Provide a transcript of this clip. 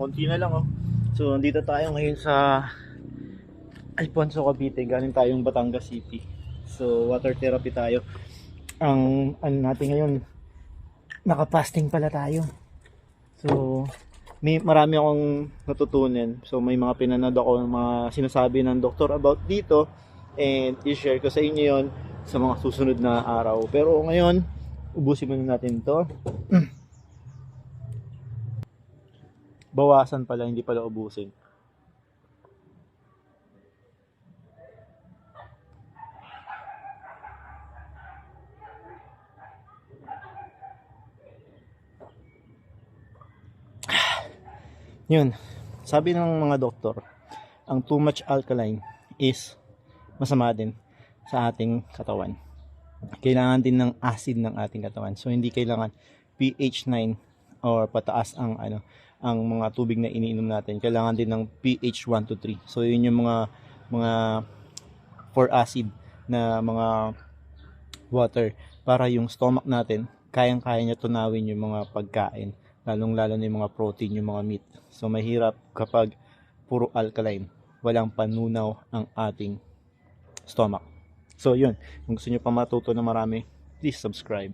konti na lang oh. So nandito tayo ngayon sa Alfonso, Cavite. Galing tayong Batangas City. So water therapy tayo. Ang ano natin ngayon, naka-fasting pala tayo. So marami akong natutunan. So may mga pinanood ako, mga sinasabi ng doktor about dito, and i-share ko sa inyo yon sa mga susunod na araw. Pero ngayon, ubusin muna natin to. Bawasan pala, hindi pala ubusin. Yun, sabi ng mga doktor, ang too much alkaline is masama din sa ating katawan. Kailangan din ng acid ng ating katawan. So hindi kailangan pH 9 or pataas ang ang mga tubig na iniinom natin. Kailangan din ng pH 1 to 3. So yun yung mga for acid na mga water para yung stomach natin kayang-kaya niya tunawin yung mga pagkain, lalong-lalo na yung mga protein, yung mga meat. So mahirap kapag puro alkaline, walang panunaw ang ating stomach. So yun, kung gusto niyo pa matuto na marami, please subscribe.